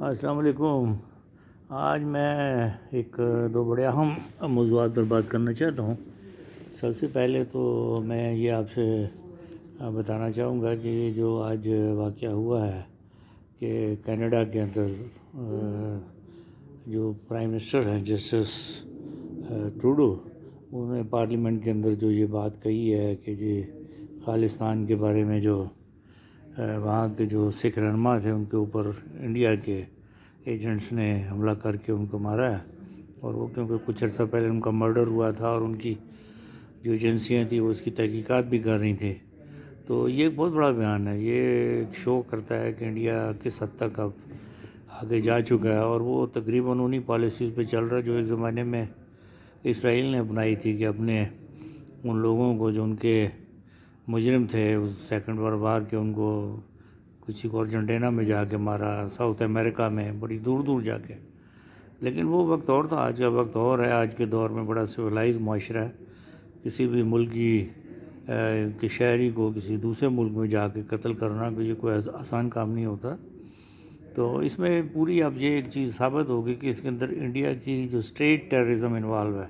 السلام علیکم۔ آج میں ایک دو بڑے اہم موضوعات پر بات کرنا چاہتا ہوں۔ سب سے پہلے تو میں یہ آپ سے بتانا چاہوں گا کہ یہ جو آج واقعہ ہوا ہے کہ کینیڈا کے اندر جو پرائم منسٹر ہیں جسٹس ٹروڈو، انہوں نے پارلیمنٹ کے اندر جو یہ بات کہی ہے کہ جی خالصتان کے بارے میں جو وہاں کے جو سکھ رہنما تھے ان کے اوپر انڈیا کے ایجنٹس نے حملہ کر کے ان کو مارا ہے، اور وہ کیونکہ کچھ عرصہ پہلے ان کا مرڈر ہوا تھا اور ان کی جو ایجنسیاں تھیں وہ اس کی تحقیقات بھی کر رہی تھیں، تو یہ ایک بہت بڑا بیان ہے۔ یہ ایک شو کرتا ہے کہ انڈیا کس حد تک اب آگے جا چکا ہے، اور وہ تقریباً انہی پالیسیز پہ چل رہا ہے جو ایک زمانے میں اسرائیل نے اپنائی تھی کہ اپنے ان لوگوں کو جو ان کے مجرم تھے اس سیکنڈ ورلڈ وار کے، ان کو کسی کو ارجنٹینا میں جا کے مارا، ساؤتھ امریکہ میں بڑی دور دور جا کے۔ لیکن وہ وقت اور تھا، آج کا وقت اور ہے۔ آج کے دور میں بڑا سویلائز معاشرہ ہے۔ کسی بھی ملک کے شہری کو کسی دوسرے ملک میں جا کے قتل کرنا یہ کوئی آسان کام نہیں ہوتا۔ تو اس میں پوری اب یہ ایک چیز ثابت ہوگی کہ اس کے اندر انڈیا کی جو اسٹیٹ ٹیررزم انوالو ہے،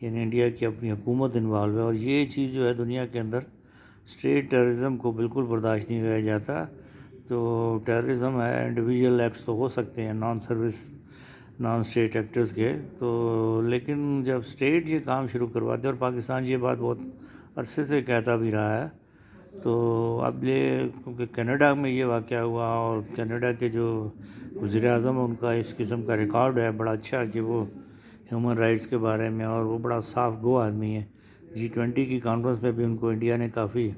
یعنی انڈیا کی اپنی حکومت انوالو ہے، اور یہ چیز جو ہے دنیا کے اندر اسٹیٹ ٹیررزم کو بالکل برداشت نہیں کیا جاتا۔ تو ٹیررزم ہے، انڈیویجول ایکٹس تو ہو سکتے ہیں نان اسٹیٹ ایکٹرز کے، تو لیکن جب اسٹیٹ یہ کام شروع کرواتے، اور پاکستان یہ بات بہت عرصے سے کہتا بھی رہا ہے، تو اب یہ کیونکہ کینیڈا میں یہ واقعہ ہوا، اور کینیڈا کے جو وزیر اعظم ان کا اس قسم کا ریکارڈ ہے بڑا اچھا کہ وہ ہیومن رائٹس کے بارے میں، اور وہ بڑا صاف گو آدمی ہے۔ G20 کی کانفرنس میں بھی ان کو انڈیا نے کافی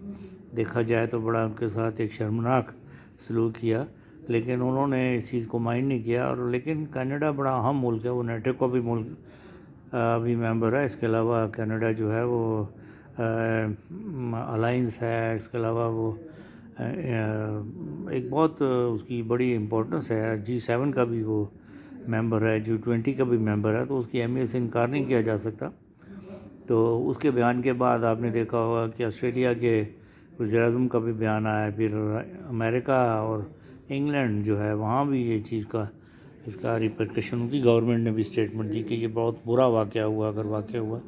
دیکھا جائے تو بڑا ان کے ساتھ ایک شرمناک سلوک کیا، لیکن انہوں نے اس چیز کو مائنڈ نہیں کیا۔ اور لیکن کینیڈا بڑا اہم ملک ہے، وہ نیٹو کا بھی ملک بھی ممبر ہے۔ اس کے علاوہ کینیڈا جو ہے وہ الائنس ہے، اس کے علاوہ وہ ایک بہت اس کی بڑی امپورٹنس ہے، G7 کا بھی وہ ممبر ہے، G20 کا بھی ممبر ہے، تو اس کی اہمیت سے انکار نہیں کیا جا سکتا۔ تو اس کے بیان کے بعد آپ نے دیکھا ہوگا کہ آسٹریلیا کے وزیر اعظم کا بھی بیان آیا، پھر امریکہ اور انگلینڈ جو ہے وہاں بھی یہ چیز کا اس کا ریپرکشن ان کی گورنمنٹ نے بھی اسٹیٹمنٹ دی کہ یہ بہت برا واقعہ ہوا اگر واقعہ ہوا۔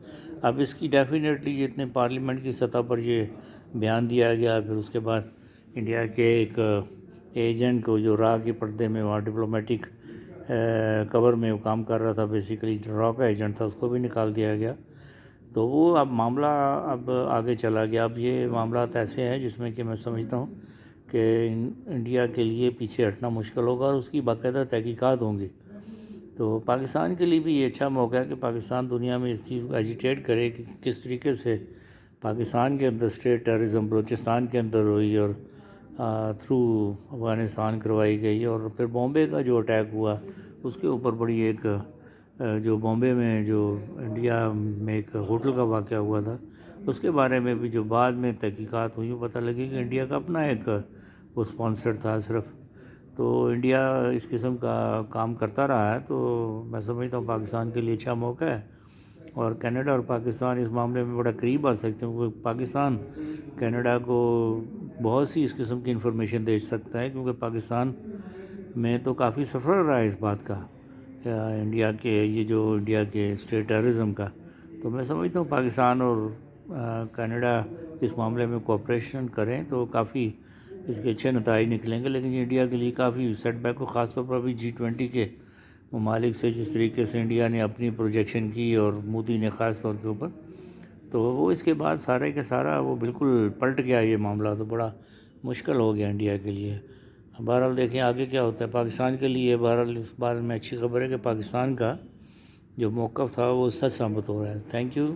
اب اس کی ڈیفینیٹلی جتنے پارلیمنٹ کی سطح پر یہ بیان دیا گیا، پھر اس کے بعد انڈیا کے ایک ایجنٹ کو جو راہ کے پردے میں وہاں ڈپلومیٹک کور میں وہ کام کر رہا تھا، بیسیکلی را کا ایجنٹ تھا، اس کو بھی نکال دیا گیا۔ تو وہ اب معاملہ اب آگے چلا گیا۔ اب یہ معاملات ایسے ہیں جس میں کہ میں سمجھتا ہوں کہ انڈیا کے لیے پیچھے ہٹنا مشکل ہوگا، اور اس کی باقاعدہ تحقیقات ہوں گی۔ تو پاکستان کے لیے بھی یہ اچھا موقع ہے کہ پاکستان دنیا میں اس چیز کو ایجیٹیٹ کرے کہ کس طریقے سے پاکستان کے اندر اسٹیٹ ٹیررزم بلوچستان کے اندر ہوئی، اور تھرو افغانستان کروائی گئی، اور پھر بامبے کا جو اٹیک ہوا اس کے اوپر بڑی ایک جو بامبے میں جو انڈیا میں ایک ہوٹل کا واقعہ ہوا تھا اس کے بارے میں بھی جو بعد میں تحقیقات ہوئی، پتہ لگی کہ انڈیا کا اپنا ایک وہ اسپانسر تھا صرف۔ تو انڈیا اس قسم کا کام کرتا رہا ہے، تو میں سمجھتا ہوں پاکستان کے لیے اچھا موقع ہے، اور کینیڈا اور پاکستان اس معاملے میں بڑا قریب آ سکتے ہیں، کیونکہ پاکستان کینیڈا کو بہت سی اس قسم کی انفارمیشن دے سکتا ہے، کیونکہ پاکستان میں تو کافی سفر رہا ہے اس بات کا، انڈیا کے یہ جو انڈیا کے اسٹیٹ ٹیررزم کا۔ تو میں سمجھتا ہوں پاکستان اور کینیڈا اس معاملے میں کوآپریشن کریں تو کافی اس کے اچھے نتائج نکلیں گے، لیکن انڈیا کے لیے کافی سیٹ بیک ہو، خاص طور پر ابھی G20 کے ممالک سے جس طریقے سے انڈیا نے اپنی پروجیکشن کی، اور مودی نے خاص طور کے اوپر، تو وہ اس کے بعد سارے کے سارا وہ بالکل پلٹ گیا یہ معاملہ، تو بڑا مشکل ہو گیا انڈیا کے لیے۔ بہرحال دیکھیں آگے کیا ہوتا ہے پاکستان کے لیے۔ بہرحال اس بارے میں اچھی خبر ہے کہ پاکستان کا جو موقف تھا وہ سچ ثابت ہو رہا ہے۔ Thank you.